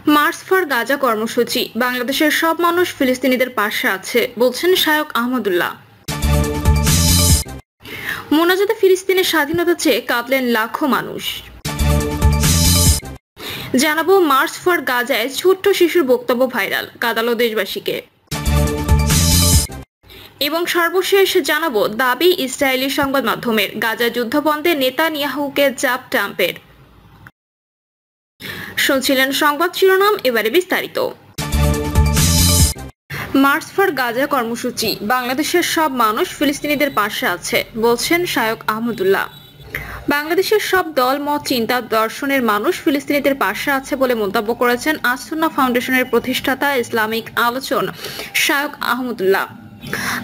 March for Gaza কর্মসূচি বাংলাদেশের সব মানুষ ফিলিস্তিনিদের পাশে আছে বলছেন শায়ক আহমদুল্লাহ। মোনাজাতে ফিলিস্তিনের স্বাধীনতা চেয়ে কাঁদলেন লাখো মানুষ। জানাবো মার্চ ফর গাজায় ছোট্ট শিশুর বক্তব্য ভাইরাল, কাঁদালো দেশবাসীকে। এবং সর্বশেষ জানাবো দাবি ইসরায়েলি সংবাদ মাধ্যমের, গাজা যুদ্ধ বন্ধে নেতানিয়াহুকে চাপ ট্রাম্পের। শুনছিলেন সংবাদ শিরোনাম, এবারে বিস্তারিত। মার্চ ফর গাজা কর্মসূচি বাংলাদেশের সব মানুষ ফিলিস্তিনিদের পাশে আছে বলছেন শায়ক আহমদুল্লাহ। বাংলাদেশের সব দল, মত, চিন্তা, দর্শনের মানুষ ফিলিস্তিনিদের পাশে আছে বলে মন্তব্য করেছেন আস-সুন্নাহ ফাউন্ডেশনের প্রতিষ্ঠাতা ইসলামিক আলোচক শায়ক আহমদুল্লাহ।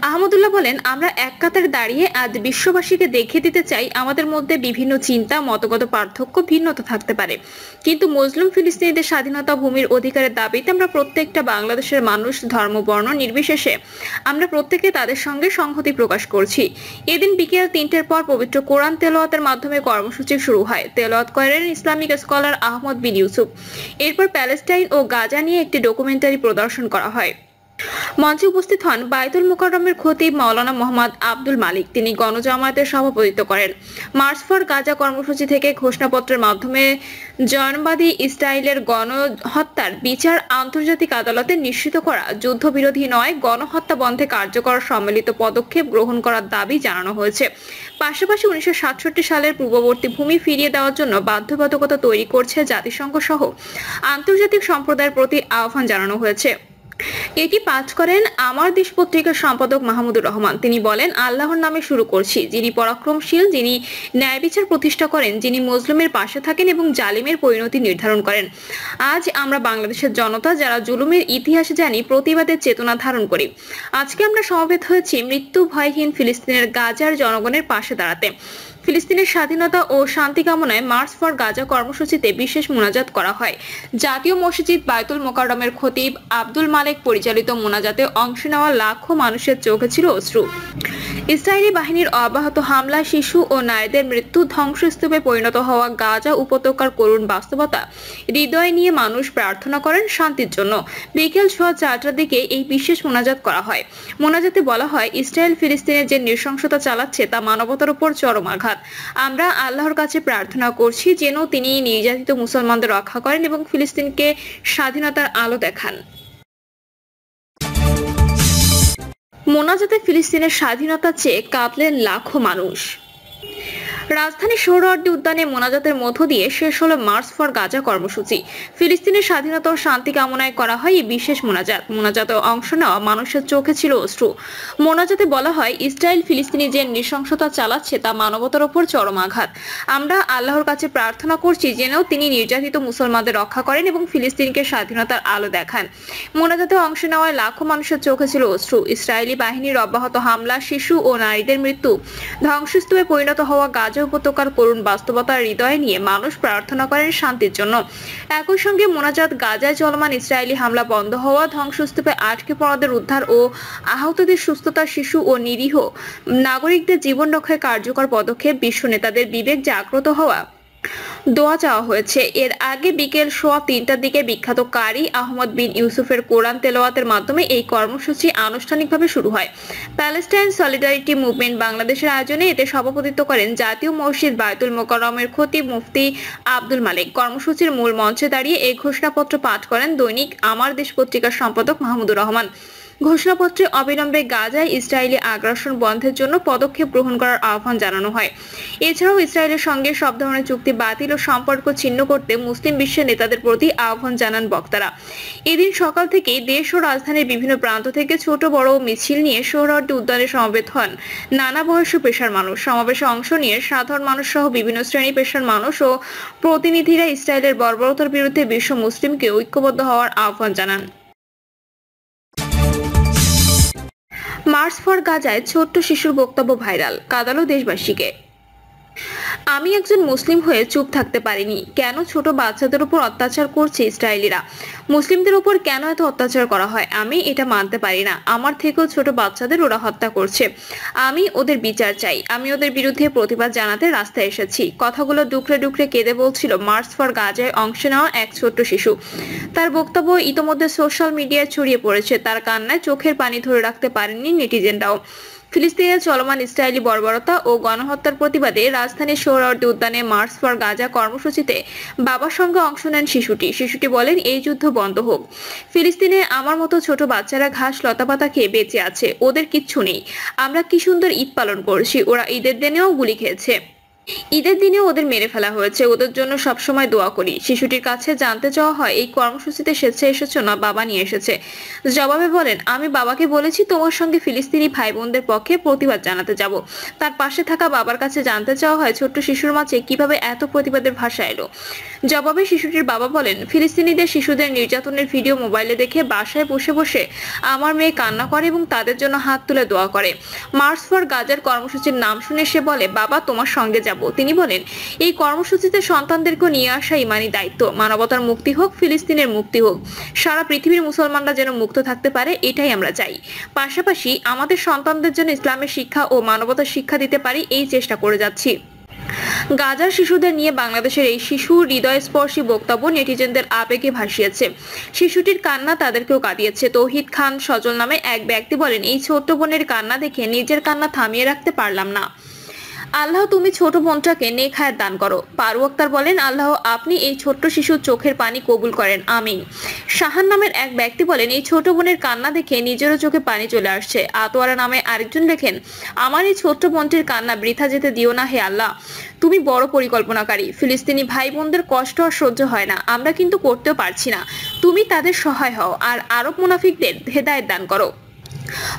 আহমদুল্লাহ বলেন, আমরা এক কাতারে দাঁড়িয়ে আজ বিশ্ববাসীকে দেখিয়ে দিতে চাই আমাদের মধ্যে বিভিন্ন চিন্তা, মতগত পার্থক্য, ভিন্নতা থাকতে পারে, কিন্তু মুসলিম ফিলিস্তিনিদের স্বাধীনতা, ভূমির অধিকারের দাবিতে আমরা প্রত্যেকটা বাংলাদেশের মানুষ, ধর্ম, বর্ণ নির্বিশেষে আমরা প্রত্যেকে তাদের সঙ্গে সংহতি প্রকাশ করছি। এদিন বিকেল ৩টার পর পবিত্র কোরআন তেলাওয়াতের মাধ্যমে কর্মসূচি শুরু হয়। তেলাওয়াত করেন ইসলামিক স্কলার আহমদ বিন ইউসুফ। এরপর প্যালেস্টাইন ও গাজা নিয়ে একটি ডকুমেন্টারি প্রদর্শন করা হয়। মঞ্চে উপস্থিত হন বায়তুল মুকাররমের খতিব মাওলানা মোহাম্মদ আব্দুল মালিক। তিনি গণজামায়াতের সভাপতিত্ব করেন। মার্চ ফর গাজা কর্মসূচি থেকে ঘোষণাপত্রের মাধ্যমে জনবাদী ইসরায়েলের গণহত্যার বিচার আন্তর্জাতিক আদালতে নিশ্চিত করা, যুদ্ধবিরোধী নয় গণহত্যা বন্ধে কার্যকর সম্মিলিত পদক্ষেপ গ্রহণ করার দাবি জানানো হয়েছে। পাশাপাশি ১৯৬৭ সালের পূর্ববর্তী ভূমি ফিরিয়ে দেওয়ার জন্য বাধ্যবাধকতা তৈরি করছে জাতিসংঘ সহ আন্তর্জাতিক সম্প্রদায়ের প্রতি আহ্বান জানানো হয়েছে। এটি পাঠ করেন আমার দেশ পত্রিকার সম্পাদক মাহমুদুর রহমান। তিনি বলেন, আল্লাহর নামে শুরু করছি, যিনি পরাক্রমশীল, যিনি ন্যায় বিচার প্রতিষ্ঠা করেন, যিনি মজলুমের পাশে থাকেন এবং জালিমের পরিণতি নির্ধারণ করেন। আজ আমরা বাংলাদেশের জনতা যারা জুলুমের ইতিহাস জানি, প্রতিবাদের চেতনা ধারণ করি, আজকে আমরা সমবেত হয়েছি মৃত্যু ভয়হীন ফিলিস্তিনের গাজার জনগণের পাশে দাঁড়াতে। ফিলিস্তিনের স্বাধীনতা ও শান্তি কামনায় মার্চ ফর গাজা কর্মসূচিতে বিশেষ মোনাজাত করা হয়। জাতীয় মসজিদ বায়তুল মোকাররমের খতিব আব্দুল মালিক পরিচালিত মোনাজাতে অংশ নেওয়া লাখো মানুষের চোখে ছিল অশ্রু। ইসরায়েলি বাহিনীর অব্যাহত হামলা, শিশু ও নারীদের মৃত্যু, ধ্বংসস্তূপে পরিণত হওয়া গাজা উপত্যকার করুণ বাস্তবতা হৃদয় নিয়ে মানুষ প্রার্থনা করেন শান্তির জন্য। বিকেল 4টার দিকে এই বিশেষ মোনাজাত করা হয়। মোনাজাতে বলা হয়, ইসরায়েল ফিলিস্তিনের যে নৃশংসতা চালাচ্ছে তা মানবতার উপর চরম আঘাত। আমরা আল্লাহর কাছে প্রার্থনা করছি যেন তিনি নির্যাতিত মুসলমানদের রক্ষা করেন এবং ফিলিস্তিনকে স্বাধীনতার আলো দেখান। মোনাজাতে ফিলিস্তিনের স্বাধীনতা চেয়ে কাঁদলেন লাখো মানুষ। রাজধানীর সোহরাওয়ার্দী উদ্যানে মোনাজাতের মধ্য দিয়ে শেষ হলো মার্চ ফর গাজা কর্মসূচি। ফিলিস্তিনের স্বাধীনতা ও শান্তি কামনায় করা হয় এই বিশেষ মোনাজাত। মোনাজাতে অংশ নেওয়া মানুষের চোখে ছিল অশ্রু। মোনাজাতে বলা হয়, ইসরায়েল ফিলিস্তিনি যে নৃশংসতা চালাচ্ছে তা মানবতার ওপর চরম আঘাত। আমরা আল্লাহর কাছে প্রার্থনা করছি যেন তিনি নির্যাতিত মুসলমানদের রক্ষা করেন এবং ফিলিস্তিনকে স্বাধীনতার আলো দেখান। মোনাজাতে অংশ নেওয়ায় লাখো মানুষের চোখে ছিল অশ্রু। ইসরায়েলি বাহিনীর অব্যাহত হামলা, শিশু ও নারীদের মৃত্যু, ধ্বংসস্তূপে পরিণত হওয়া গাজা উপত্যকার করুণ বাস্তবতার হৃদয় নিয়ে মানুষ প্রার্থনা করেন শান্তির জন্য। একই সঙ্গে মোনাজাত গাজায় চলমান ইসরায়েলি হামলা বন্ধ হওয়া, ধ্বংসস্তূপে আটকে পড়াদের উদ্ধার ও আহতদের সুস্থতা, শিশু ও নিরীহ নাগরিকদের জীবন রক্ষায় কার্যকর পদক্ষেপ, বিশ্ব নেতাদের বিবেক জাগ্রত হওয়া দোয়া চাওয়া হয়েছে। এর আগে বিকেল 3টার দিকে বিখ্যাত কারি আহমদ বিন ইউসুফের কোরআন তেলাওয়াতের মাধ্যমে এই কর্মসূচি আনুষ্ঠানিকভাবে শুরু হয়। প্যালেস্টাইন সলিডারিটি মুভমেন্ট বাংলাদেশের আয়োজনে এতে সভাপতিত্ব করেন জাতীয় মসজিদ বায়তুল মোকাররমের খতিব মুফতি আব্দুল মালিক। কর্মসূচির মূল মঞ্চে দাঁড়িয়ে এই ঘোষণাপত্র পাঠ করেন দৈনিক আমার দেশ পত্রিকার সম্পাদক মাহমুদুর রহমান। ঘোষণাপত্রে অবিলম্বে গাজায় ইসরায়েলি আগ্রাসন বন্ধের জন্য পদক্ষেপ গ্রহণ করার আহ্বান জানানো হয়। এছাড়াও ইসরায়েলের সঙ্গে সব ধরনের চুক্তি বাতিল ও সম্পর্ক ছিন্ন করতে মুসলিম বিশ্বের নেতাদের প্রতি আহ্বান জানান বক্তারা। এদিন সকাল থেকেই দেশ ও রাজধানীর বিভিন্ন প্রান্ত থেকে ছোট বড় মিছিল নিয়ে সোহরাওয়ার্দী উদ্যানে সমবেত হন নানা বয়স ও পেশার মানুষ। সমাবেশে অংশ নিয়ে সাধারণ মানুষ সহ বিভিন্ন শ্রেণী পেশার মানুষ ও প্রতিনিধিরা ইসরায়েলের বর্বরতার বিরুদ্ধে বিশ্ব মুসলিমকে ঐক্যবদ্ধ হওয়ার আহ্বান জানান। মার্চ ফর গাজায় ছোট্ট শিশুর বক্তব্য ভাইরাল, কাঁদালো দেশবাসীকে। আমি একজন মুসলিম হয়ে চুপ থাকতে পারিনি। কেন ছোট বাচ্চাদের উপর অত্যাচার করছে ইসরায়েলিরা? মুসলিমদের উপর কেন এত অত্যাচার করা হয়? আমি এটা মানতে পারি না। আমার থেকেও ছোট বাচ্চাদের ওরা হত্যা করছে। আমি ওদের বিচার চাই। আমি ওদের বিরুদ্ধে প্রতিবাদ জানাতে রাস্তায় এসেছি। কথাগুলো ডুকরে ডুকরে কেঁদে বলছিল মার্চ ফর গাজায় অংশ নেওয়া এক ছোট্ট শিশু। তার বক্তব্য ইতোমধ্যে সোশ্যাল মিডিয়ায় ছড়িয়ে পড়েছে। তার কান্নায় চোখের পানি ধরে রাখতে পারেননি নেটিজেনরাও। ফিলিস্তিনের চলমান ইসরায়েলি বর্বরতা ও গণহত্যার প্রতিবাদে রাজধানীর সোহরাওয়ার্দী উদ্যানে মার্চ ফর গাজা কর্মসূচিতে বাবার সঙ্গে অংশ নেন শিশুটি বলেন, এই যুদ্ধ বন্ধ হোক। ফিলিস্তিনে আমার মতো ছোট বাচ্চারা ঘাস লতাপাতা খেয়ে বেঁচে আছে, ওদের কিচ্ছু নেই। আমরা কি সুন্দর ঈদ পালন করছি, ওরা ঈদের দিনেও গুলি খেয়েছে। ঈদের দিনেও ওদের মেরে ফেলা হয়েছে, ওদের জন্য সবসময় দোয়া করি। শিশুটির কাছে জানতে চাওয়া হয়, এই কর্মসূচিতে স্বেচ্ছায় এসেছো না বাবা নিয়ে এসেছে? জবাবে বলেন, আমি বাবাকে বলেছি তোমার সঙ্গে ফিলিস্তিনি ভাই বোনদের পক্ষে প্রতিবাদ জানাতে যাব। তার পাশে থাকা বাবার কাছে জানতে চাওয়া হয়, ছোট্ট শিশুর মাঝে কিভাবে এত প্রতিবাদের ভাষা এলো? জবাবে শিশুটির বাবা বলেন, ফিলিস্তিনিদের শিশুদের নির্যাতনের ভিডিও মোবাইলে দেখে বাসায় বসে বসে আমার মেয়ে কান্না করে এবং তাদের জন্য হাত তুলে দোয়া করে। মার্চ ফর গাজার কর্মসূচির নাম শুনে সে বলে, বাবা তোমার সঙ্গে যাব। তিনি বলেন, এই কর্মসূচিতে সন্তানদেরকে নিয়ে আসা ইমানি দায়িত্ব। মানবতার মুক্তি হোক, ফিলিস্তিনের মুক্তি হোক, সারা পৃথিবীর মুসলমানরা যেন মুক্ত থাকতে পারে, এটাই আমরা চাই। পাশাপাশি আমাদের সন্তানদের জন্য ইসলামের শিক্ষা ও মানবতার শিক্ষা দিতে পারি, এই চেষ্টা করে যাচ্ছি। গাজার শিশুদের নিয়ে বাংলাদেশের এই শিশু হৃদয়স্পর্শী বক্তব্য নেটিজেনদের আবেগে ভাসিয়েছে। শিশুটির কান্না তাদেরকেও কাঁদিয়েছে। তৌহিদ খান সজল নামে এক ব্যক্তি বলেন, এই ছোট্ট বোনের কান্না দেখে নিজের কান্না থামিয়ে রাখতে পারলাম না। আল্লাহ তুমি ছোট বোনটাকে নেক হায়াত দান করো। পারু আক্তার বলেন, আল্লাহ আপনি এই ছোট্ট শিশুর চোখের পানি কবুল করেন, আমিন। শাহান নামের এক ব্যক্তি বলেন, এই ছোট বোনের কান্না দেখে নিজেরও চোখে পানি চলে আসছে। আতোয়ারা নামে আরেকজন লেখেন, আমার এই ছোট্ট বোনটির কান্না বৃথা যেতে দিও না হে আল্লাহ, তুমি বড় পরিকল্পনাকারী। ফিলিস্তিনি ভাই বোনদের কষ্ট আর সহ্য হয় না, আমরা কিন্তু করতেও পারছি না। তুমি তাদের সহায় হও আর আরব মুনাফিকদের হেদায়েত দান করো।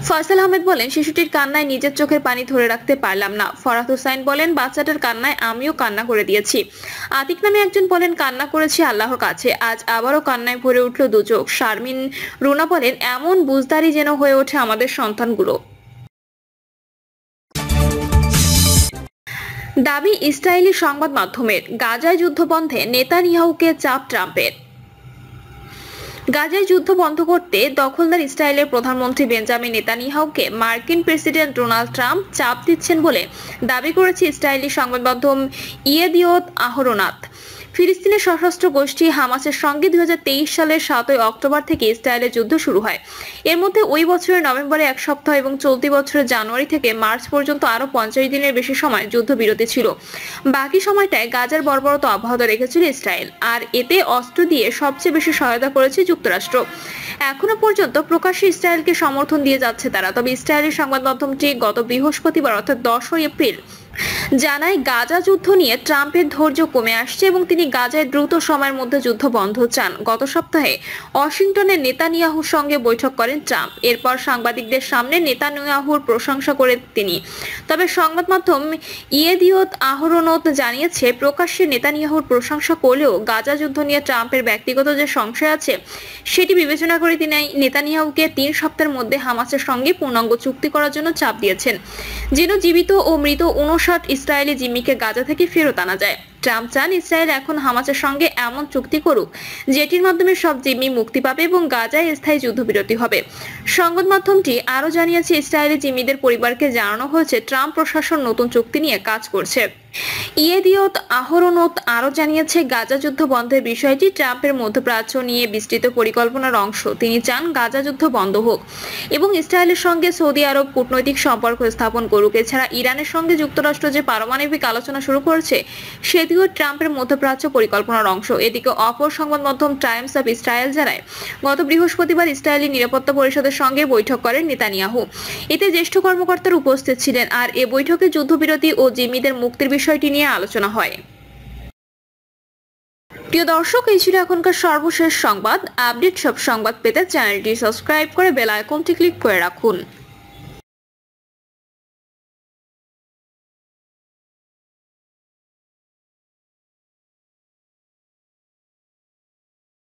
ফয়সাল আহমেদ বলেন, শিশুটির কান্নায় নিজের চোখের পানি ধরে রাখতে পারলাম না। ফরাত হুসাইন বলেন, বাচ্চাটার কান্নায় আমিও কান্না করে দিয়েছি। আতিক নামে একজন বলেন, কান্না করেছি আল্লাহর কাছে, আজ আবারও কান্নায় ভরে উঠল দু চোখ। শারমিন রুনা বলেন, এমন বুঝদারি যেন হয়ে ওঠে আমাদের সন্তানগুলো। দাবি ইসরায়েলি সংবাদ মাধ্যমের, গাজায় যুদ্ধ বন্ধে নেতানিয়াহুকে চাপ ট্রাম্পের। গাজায় যুদ্ধ বন্ধ করতে দখলদার ইসরায়েলের প্রধানমন্ত্রী বেঞ্জামিন নেতানিয়াহুকে মার্কিন প্রেসিডেন্ট ডোনাল্ড ট্রাম্প চাপ দিচ্ছেন বলে দাবি করেছে ইসরায়েলি সংবাদ মাধ্যম ইয়েদিওত আহরোনাত। ফিলিস্তিনের সশস্ত্র গোষ্ঠী হামাসের সঙ্গে 2023 সালের 7 অক্টোবর থেকে ইসরায়েলের যুদ্ধ শুরু হয়। এর মধ্যে ওই বছরের নভেম্বরে এক সপ্তাহ এবং চলতি বছরের জানুয়ারি থেকে মার্চ পর্যন্ত আরো 50 দিনের বেশি সময় যুদ্ধবিরতি ছিল। বাকি সময়টায় গাজার বর্বরতা অব্যাহত রেখেছিল ইসরায়েল, আর এতে অস্ত্র দিয়ে সবচেয়ে বেশি সহায়তা করেছে যুক্তরাষ্ট্র। এখনো পর্যন্ত প্রকাশ্যে ইসরায়েলকে সমর্থন দিয়ে যাচ্ছে তারা। তবে ইসরায়েলি সংবাদ মাধ্যমটি গত বৃহস্পতিবার অর্থাৎ 10 এপ্রিল জানায়, গাজা যুদ্ধ নিয়ে ট্রাম্পের ধৈর্য কমে আসছে এবং তিনি গাজায় দ্রুত সময়ের মধ্যে যুদ্ধ বন্ধ চান। গত সপ্তাহে ওয়াশিংটনে নেতানিয়াহুর সঙ্গে বৈঠক করেন ট্রাম্প। এরপর সাংবাদিকদের সামনে নেতানিয়াহুর প্রশংসা করে তিনি। তবে সংবাদ মাধ্যম ইয়েদিওত আহরোনট জানিয়েছে, প্রকাশ্যে নেতানিয়াহুর প্রশংসা করলেও গাজা যুদ্ধ নিয়ে ট্রাম্পের ব্যক্তিগত যে সংশয় আছে সেটি বিবেচনা করে তিনি নেতানিয়াহুকে 3 সপ্তাহের মধ্যে হামাসের সঙ্গে পূর্ণাঙ্গ চুক্তি করার জন্য চাপ দিয়েছেন, যেন জীবিত ও মৃত 59 ইসরায়েলি জিম্মিকে গাজা থেকে ফেরত আনা যায়। ট্রাম্প চান ইসরায়েল এখন হামাসের সঙ্গে এমন চুক্তি করুক যেটির মাধ্যমে সব জিম্মি মুক্তি পাবে এবং গাজায় স্থায়ী যুদ্ধবিরতি হবে। সংবাদ মাধ্যমটি আরও জানিয়েছে, ইসরায়েলি জিম্মিদের পরিবারকে জানানো হয়েছে ট্রাম্প প্রশাসন নতুন চুক্তি নিয়ে কাজ করছে। ইয়েদিওত আহরোনট আরও জানিয়েছে, গাজা যুদ্ধ বন্ধের বিষয়টি ট্রাম্পের মধ্যপ্রাচ্য নিয়ে বিস্তৃত পরিকল্পনার অংশ। তিনি চান গাজা যুদ্ধ বন্ধ হোক এবং ইসরায়েলের সঙ্গে সৌদি আরব কূটনৈতিক সম্পর্ক স্থাপন করুক। এছাড়া ইরানের সঙ্গে যুক্তরাষ্ট্র যে পারমাণবিক আলোচনা শুরু করেছে সেটিও ট্রাম্পের মধ্যপ্রাচ্য পরিকল্পনার অংশ। এদিকে অপর সংবাদ মাধ্যম টাইমস অফ ইসরায়েল জানায়, গত বৃহস্পতিবার ইসরায়েলি নিরাপত্তা পরিষদের সঙ্গে বৈঠক করেন নেতানিয়াহু। এতে জ্যেষ্ঠ কর্মকর্তারা উপস্থিত ছিলেন, আর এ বৈঠকে যুদ্ধবিরতি ও জিম্মিদের মুক্তির বিষয়টি নিয়ে আলোচনা হয়। প্রিয় দর্শক, এই ছিল এখনকার সর্বশেষ সংবাদ। আপডেট সব সংবাদ পেতে চ্যানেলটি সাবস্ক্রাইব করে বেল আইকনটি ক্লিক করে রাখুন।